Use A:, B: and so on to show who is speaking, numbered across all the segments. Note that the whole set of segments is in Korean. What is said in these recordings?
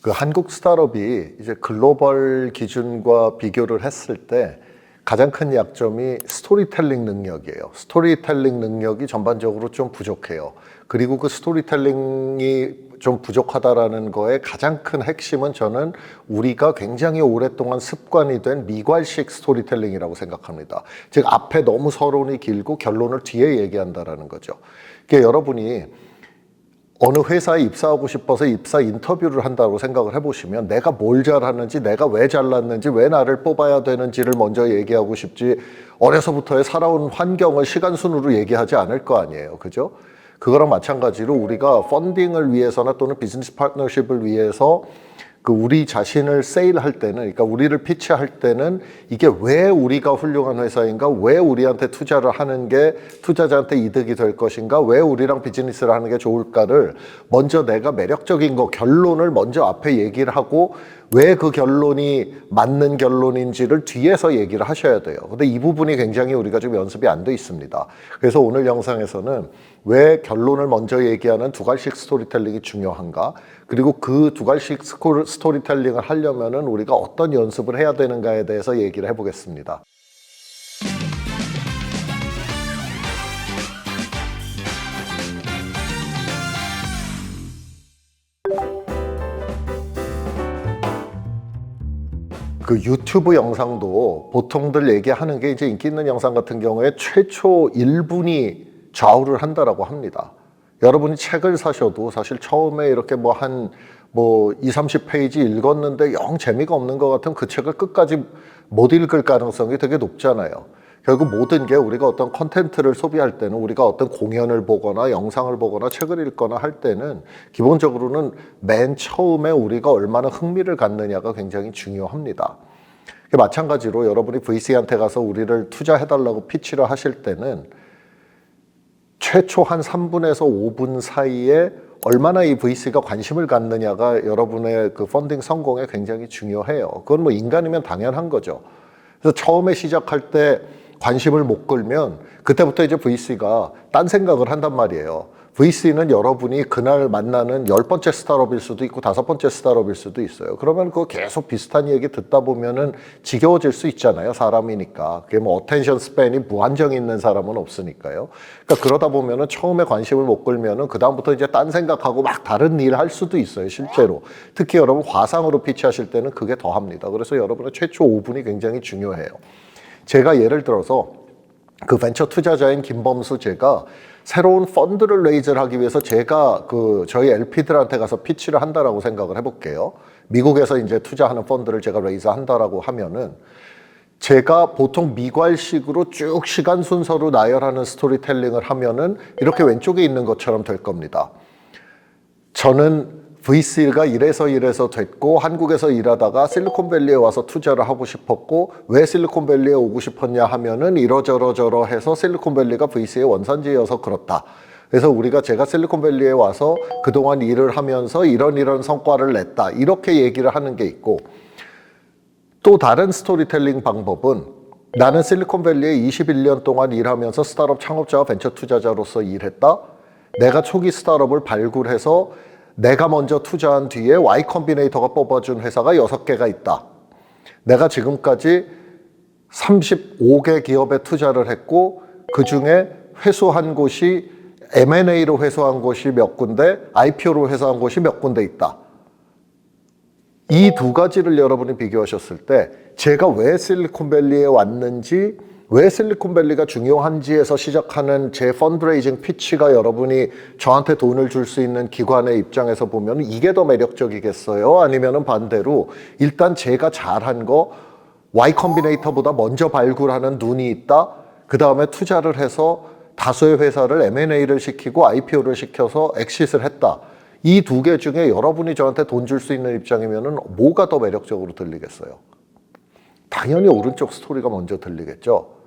A: 그 한국 스타트업이 이제 글로벌 기준과 비교를 했을 때 가장 큰 약점이 스토리텔링 능력이에요. 스토리텔링 능력이 전반적으로 좀 부족해요. 그리고 그 스토리텔링이 좀 부족하다라는 거에 가장 큰 핵심은 저는 우리가 굉장히 오랫동안 습관이 된 미괄식 스토리텔링이라고 생각합니다. 즉 앞에 너무 서론이 길고 결론을 뒤에 얘기한다라는 거죠. 그러니까 여러분이 어느 회사에 입사하고 싶어서 입사 인터뷰를 한다고 생각을 해보시면 내가 뭘 잘하는지, 내가 왜 잘났는지, 왜 나를 뽑아야 되는지를 먼저 얘기하고 싶지 어려서부터의 살아온 환경을 시간 순으로 얘기하지 않을 거 아니에요. 그죠? 그거랑 마찬가지로 우리가 펀딩을 위해서나 또는 비즈니스 파트너십을 위해서 그 우리 자신을 세일할 때는, 그러니까 우리를 피치할 때는 이게 왜 우리가 훌륭한 회사인가, 왜 우리한테 투자를 하는 게 투자자한테 이득이 될 것인가, 왜 우리랑 비즈니스를 하는 게 좋을까를 먼저 내가 매력적인 거, 결론을 먼저 앞에 얘기를 하고 왜 그 결론이 맞는 결론인지를 뒤에서 얘기를 하셔야 돼요. 근데 이 부분이 굉장히 우리가 좀 연습이 안 돼 있습니다. 그래서 오늘 영상에서는 왜 결론을 먼저 얘기하는 두괄식 스토리텔링이 중요한가, 그리고 그 두괄식 스토리텔링을 하려면은 우리가 어떤 연습을 해야 되는가에 대해서 얘기를 해보겠습니다. 그 유튜브 영상도 보통들 얘기하는 게 이제 인기 있는 영상 같은 경우에 최초 1분이 좌우를 한다라고 합니다. 여러분이 책을 사셔도 사실 처음에 이렇게 뭐 20, 30페이지 읽었는데 영 재미가 없는 것 같으면 그 책을 끝까지 못 읽을 가능성이 되게 높잖아요. 결국 모든 게 우리가 어떤 컨텐츠를 소비할 때는, 우리가 어떤 공연을 보거나 영상을 보거나 책을 읽거나 할 때는 기본적으로는 맨 처음에 우리가 얼마나 흥미를 갖느냐가 굉장히 중요합니다. 마찬가지로 여러분이 VC한테 가서 우리를 투자해달라고 피치를 하실 때는 최초 한 3분에서 5분 사이에 얼마나 이 VC가 관심을 갖느냐가 여러분의 그 펀딩 성공에 굉장히 중요해요. 그건 뭐 인간이면 당연한 거죠. 그래서 처음에 시작할 때 관심을 못 끌면 그때부터 이제 VC가 딴 생각을 한단 말이에요. VC는 여러분이 그날 만나는 10번째 스타트업일 수도 있고 5번째 스타트업일 수도 있어요. 그러면 그거 계속 비슷한 얘기 듣다 보면은 지겨워질 수 있잖아요. 사람이니까. 그게 뭐 어텐션 스팬이 무한정 있는 사람은 없으니까요. 그러니까 그러다 보면은 처음에 관심을 못 끌면은 그다음부터 이제 딴 생각하고 막 다른 일 할 수도 있어요. 실제로. 특히 여러분 화상으로 피치하실 때는 그게 더합니다. 그래서 여러분의 최초 5분이 굉장히 중요해요. 제가 예를 들어서 그 벤처 투자자인 김범수 제가 새로운 펀드를 레이즈를 하기 위해서 제가 저희 LP들한테 가서 피치를 한다라고 생각을 해볼게요. 미국에서 이제 투자하는 펀드를 제가 레이즈 한다라고 하면은 제가 보통 미괄식으로 쭉 시간 순서로 나열하는 스토리텔링을 하면은 이렇게 왼쪽에 있는 것처럼 될 겁니다. 저는 VC가 이래서 됐고 한국에서 일하다가 실리콘밸리에 와서 투자를 하고 싶었고 왜 실리콘밸리에 오고 싶었냐 하면은 이러저러 해서 실리콘밸리가 VC의 원산지여서 그렇다. 그래서 제가 실리콘밸리에 와서 그동안 일을 하면서 이런 성과를 냈다. 이렇게 얘기를 하는 게 있고, 또 다른 스토리텔링 방법은 나는 실리콘밸리에 21년 동안 일하면서 스타트업 창업자와 벤처 투자자로서 일했다. 내가 초기 스타트업을 발굴해서 내가 먼저 투자한 뒤에 Y 컴비네이터가 뽑아준 회사가 6개가 있다. 내가 지금까지 35개 기업에 투자를 했고 그 중에 회수한 곳이 M&A로 회수한 곳이 몇 군데, IPO로 회수한 곳이 몇 군데 있다. 이 두 가지를 여러분이 비교하셨을 때 제가 왜 실리콘밸리에 왔는지, 왜 실리콘밸리가 중요한지에서 시작하는 제 펀드레이징 피치가 여러분이 저한테 돈을 줄 수 있는 기관의 입장에서 보면 이게 더 매력적이겠어요? 아니면은 반대로 일단 제가 잘한 거 Y 컴비네이터보다 먼저 발굴하는 눈이 있다. 그 다음에 투자를 해서 다수의 회사를 M&A를 시키고 IPO를 시켜서 엑싯을 했다. 이 두 개 중에 여러분이 저한테 돈 줄 수 있는 입장이면은 뭐가 더 매력적으로 들리겠어요? 당연히 오른쪽 스토리가 먼저 들리겠죠.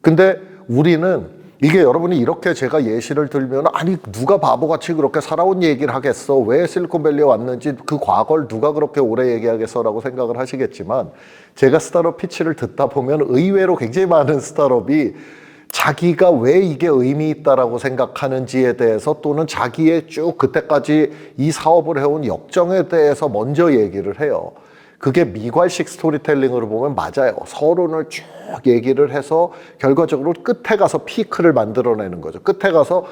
A: 근데 우리는 이게 여러분이 이렇게 제가 예시를 들면 아니 누가 바보같이 그렇게 살아온 얘기를 하겠어, 왜 실리콘밸리에 왔는지 그 과거를 누가 그렇게 오래 얘기하겠어 라고 생각을 하시겠지만, 제가 스타트업 피치를 듣다 보면 의외로 굉장히 많은 스타트업이 자기가 왜 이게 의미 있다라고 생각하는지에 대해서 또는 자기의 쭉 그때까지 이 사업을 해온 역정에 대해서 먼저 얘기를 해요. 그게 미괄식 스토리텔링으로 보면 맞아요. 서론을 쭉 얘기를 해서 결과적으로 끝에 가서 피크를 만들어내는 거죠. 끝에 가서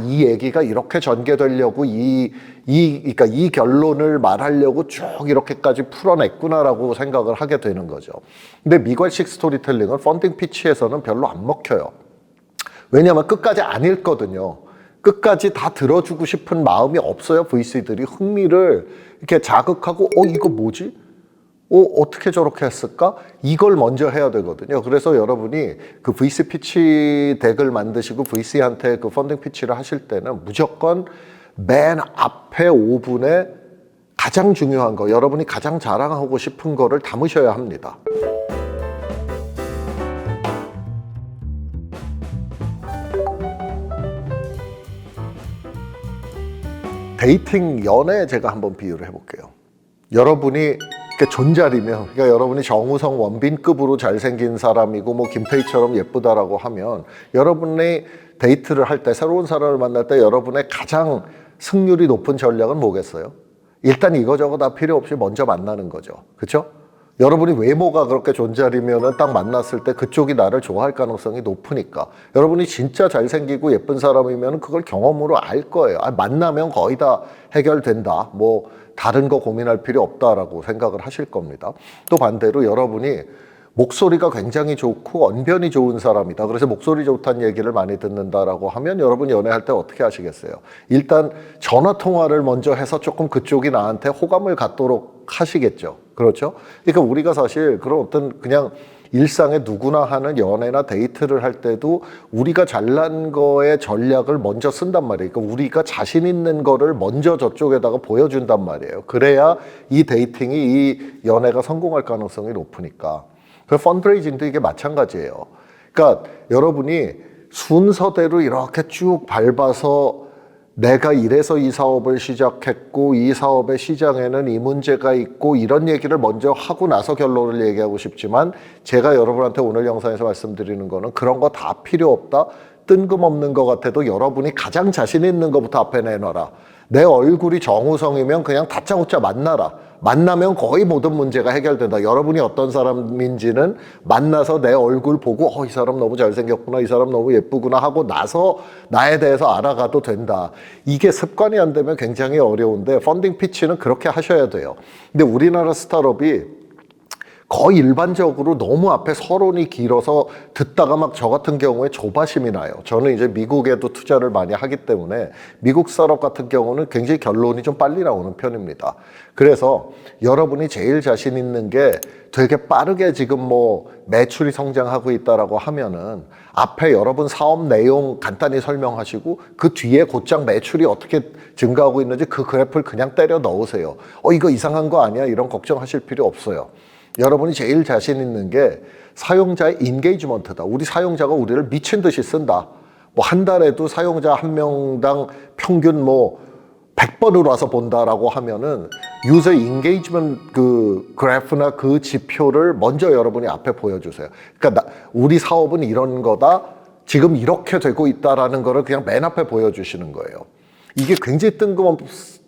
A: 이 얘기가 이렇게 전개되려고 그러니까 이 결론을 말하려고 쭉 이렇게까지 풀어냈구나라고 생각을 하게 되는 거죠. 근데 미괄식 스토리텔링은 펀딩 피치에서는 별로 안 먹혀요. 왜냐하면 끝까지 안 읽거든요. 끝까지 다 들어주고 싶은 마음이 없어요. VC들이 흥미를 이렇게 자극하고 이거 뭐지? 어떻게 저렇게 했을까? 이걸 먼저 해야 되거든요. 그래서 여러분이 그 VC 피치 덱을 만드시고 VC한테 그 펀딩 피치를 하실 때는 무조건 맨 앞에 5분에 가장 중요한 거, 여러분이 가장 자랑하고 싶은 거를 담으셔야 합니다. 데이팅 연애 제가 한번 비유를 해볼게요. 여러분이 존잘이면, 그러니까 여러분이 정우성 원빈급으로 잘생긴 사람이고 뭐 김태희처럼 예쁘다라고 하면 여러분이 데이트를 할 때, 새로운 사람을 만날 때 여러분의 가장 승률이 높은 전략은 뭐겠어요? 일단 이거저거 다 필요 없이 먼저 만나는 거죠. 그렇죠? 여러분이 외모가 그렇게 존잘이면 딱 만났을 때 그쪽이 나를 좋아할 가능성이 높으니까. 여러분이 진짜 잘생기고 예쁜 사람이면 그걸 경험으로 알 거예요. 만나면 거의 다 해결된다. 뭐 다른 거 고민할 필요 없다라고 생각을 하실 겁니다. 또 반대로 여러분이 목소리가 굉장히 좋고 언변이 좋은 사람이다. 그래서 목소리 좋다는 얘기를 많이 듣는다라고 하면 여러분이 연애할 때 어떻게 하시겠어요? 일단 전화 통화를 먼저 해서 조금 그쪽이 나한테 호감을 갖도록 하시겠죠. 그렇죠? 그러니까 우리가 사실 그런 어떤 그냥 일상에 누구나 하는 연애나 데이트를 할 때도 우리가 잘난 거의 전략을 먼저 쓴단 말이에요. 그러니까 우리가 자신 있는 거를 먼저 저쪽에다가 보여준단 말이에요. 그래야 이 데이팅이, 이 연애가 성공할 가능성이 높으니까. 그 펀드레이징도 이게 마찬가지예요. 그러니까 여러분이 순서대로 이렇게 쭉 밟아서 내가 이래서 이 사업을 시작했고 이 사업의 시장에는 이 문제가 있고 이런 얘기를 먼저 하고 나서 결론을 얘기하고 싶지만, 제가 여러분한테 오늘 영상에서 말씀드리는 거는 그런 거 다 필요 없다. 뜬금없는 것 같아도 여러분이 가장 자신 있는 것부터 앞에 내놔라. 내 얼굴이 정우성이면 그냥 다짜고짜 만나라. 만나면 거의 모든 문제가 해결된다. 여러분이 어떤 사람인지는 만나서 내 얼굴 보고 이 사람 너무 잘생겼구나, 이 사람 너무 예쁘구나 하고 나서 나에 대해서 알아가도 된다. 이게 습관이 안 되면 굉장히 어려운데 펀딩 피치는 그렇게 하셔야 돼요. 근데 우리나라 스타트업이 거의 일반적으로 너무 앞에 서론이 길어서 듣다가 막 저 같은 경우에 조바심이 나요. 저는 이제 미국에도 투자를 많이 하기 때문에 미국 스타트업 같은 경우는 굉장히 결론이 좀 빨리 나오는 편입니다. 그래서 여러분이 제일 자신 있는 게 되게 빠르게 지금 뭐 매출이 성장하고 있다라고 하면은 앞에 여러분 사업 내용 간단히 설명하시고 그 뒤에 곧장 매출이 어떻게 증가하고 있는지 그 그래프를 그냥 때려 넣으세요. 이거 이상한 거 아니야? 이런 걱정하실 필요 없어요. 여러분이 제일 자신 있는 게 사용자의 인게이지먼트다. 우리 사용자가 우리를 미친 듯이 쓴다. 뭐 한 달에도 사용자 한 명당 평균 뭐 100번을 와서 본다라고 하면은 유저 인게이지먼트 그 그래프나 그 지표를 먼저 여러분이 앞에 보여주세요. 그러니까 우리 사업은 이런 거다. 지금 이렇게 되고 있다라는 거를 그냥 맨 앞에 보여주시는 거예요. 이게 굉장히 뜬금없이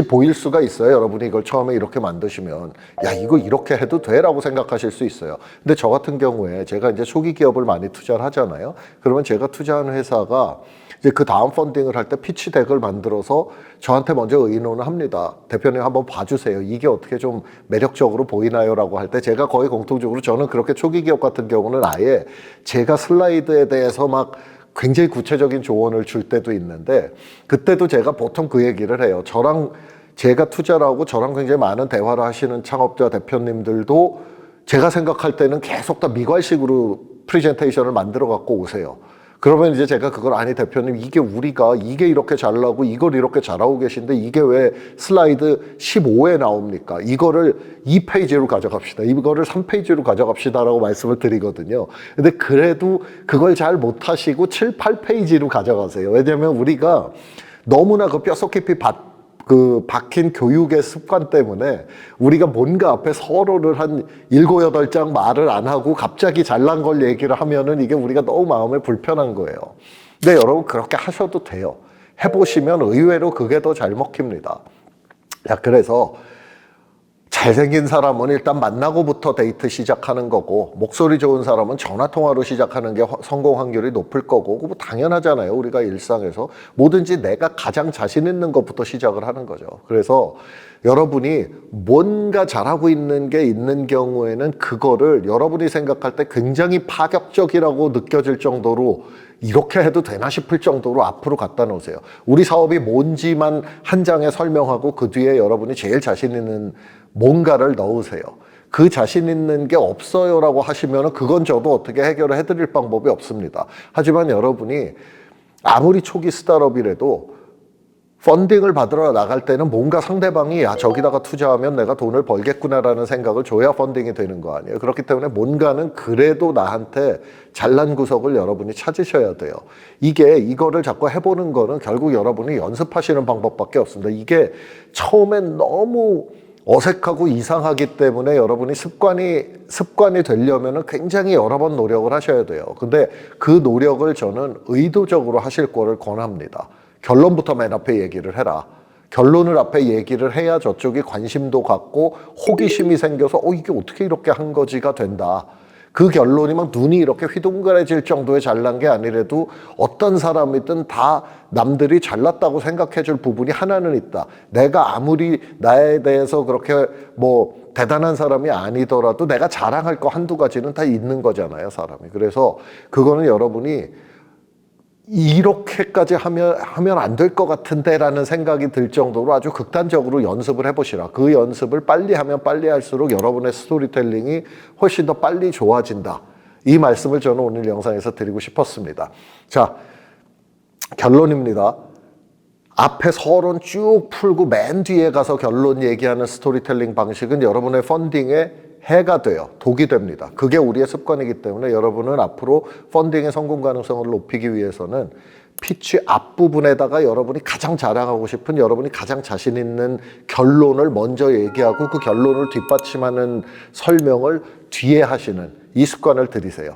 A: 보일 수가 있어요. 여러분이 이걸 처음에 이렇게 만드시면 야, 이거 이렇게 해도 돼? 라고 생각하실 수 있어요. 근데 저 같은 경우에 제가 이제 초기 기업을 많이 투자를 하잖아요. 그러면 제가 투자한 회사가 이제 그 다음 펀딩을 할 때 피치 덱을 만들어서 저한테 먼저 의논을 합니다. 대표님 한번 봐주세요. 이게 어떻게 좀 매력적으로 보이나요? 라고 할 때 제가 거의 공통적으로, 저는 그렇게 초기 기업 같은 경우는 아예 제가 슬라이드에 대해서 막 굉장히 구체적인 조언을 줄 때도 있는데, 그때도 제가 보통 그 얘기를 해요. 제가 투자를 하고 저랑 굉장히 많은 대화를 하시는 창업자 대표님들도 제가 생각할 때는 계속 다 미괄식으로 프레젠테이션을 만들어 갖고 오세요. 그러면 이제 제가 그걸, 아니 대표님, 우리가 이게 이렇게 잘나고 이걸 이렇게 잘하고 계신데 이게 왜 슬라이드 15에 나옵니까? 이거를 2페이지로 가져갑시다. 이거를 3페이지로 가져갑시다라고 말씀을 드리거든요. 근데 그래도 그걸 잘 못하시고 7, 8페이지로 가져가세요. 왜냐면 우리가 너무나 그 뼛속 깊이 그 박힌 교육의 습관 때문에 우리가 뭔가 앞에 서로를 한 7, 8장 말을 안 하고 갑자기 잘난 걸 얘기를 하면은 이게 우리가 너무 마음에 불편한 거예요. 근데 여러분 그렇게 하셔도 돼요. 해보시면 의외로 그게 더 잘 먹힙니다. 자, 그래서 잘생긴 사람은 일단 만나고부터 데이트 시작하는 거고, 목소리 좋은 사람은 전화통화로 시작하는 게 성공 확률이 높을 거고, 그거 뭐 당연하잖아요. 우리가 일상에서 뭐든지 내가 가장 자신 있는 것부터 시작을 하는 거죠. 그래서 여러분이 뭔가 잘하고 있는 게 있는 경우에는 그거를 여러분이 생각할 때 굉장히 파격적이라고 느껴질 정도로 이렇게 해도 되나 싶을 정도로 앞으로 갖다 놓으세요. 우리 사업이 뭔지만 한 장에 설명하고 그 뒤에 여러분이 제일 자신 있는 뭔가를 넣으세요. 그 자신 있는 게 없어요라고 하시면 그건 저도 어떻게 해결을 해드릴 방법이 없습니다. 하지만 여러분이 아무리 초기 스타트업이라도 펀딩을 받으러 나갈 때는 뭔가 상대방이 저기다가 투자하면 내가 돈을 벌겠구나라는 생각을 줘야 펀딩이 되는 거 아니에요. 그렇기 때문에 뭔가는 그래도 나한테 잘난 구석을 여러분이 찾으셔야 돼요. 이거를 자꾸 해보는 거는 결국 여러분이 연습하시는 방법밖에 없습니다. 이게 처음엔 너무 어색하고 이상하기 때문에 여러분이 습관이 되려면은 굉장히 여러 번 노력을 하셔야 돼요. 근데 그 노력을 저는 의도적으로 하실 거를 권합니다. 결론부터 맨 앞에 얘기를 해라. 결론을 앞에 얘기를 해야 저쪽이 관심도 갖고 호기심이 생겨서 이게 어떻게 이렇게 한 거지가 된다. 그 결론이 막 눈이 이렇게 휘둥그레질 정도의 잘난 게 아니라도 어떤 사람이든 다 남들이 잘났다고 생각해 줄 부분이 하나는 있다. 내가 아무리 나에 대해서 그렇게 뭐 대단한 사람이 아니더라도 내가 자랑할 거 한두 가지는 다 있는 거잖아요, 사람이. 그래서 그거는 여러분이 이렇게까지 하면 안 될 것 같은데 라는 생각이 들 정도로 아주 극단적으로 연습을 해보시라. 그 연습을 빨리 하면 빨리 할수록 여러분의 스토리텔링이 훨씬 더 빨리 좋아진다. 이 말씀을 저는 오늘 영상에서 드리고 싶었습니다. 자, 결론입니다. 앞에 서론 쭉 풀고 맨 뒤에 가서 결론 얘기하는 스토리텔링 방식은 여러분의 펀딩에 해가 돼요. 독이 됩니다. 그게 우리의 습관이기 때문에 여러분은 앞으로 펀딩의 성공 가능성을 높이기 위해서는 피치 앞부분에다가 여러분이 가장 자랑하고 싶은 여러분이 가장 자신 있는 결론을 먼저 얘기하고 그 결론을 뒷받침하는 설명을 뒤에 하시는 이 습관을 들이세요.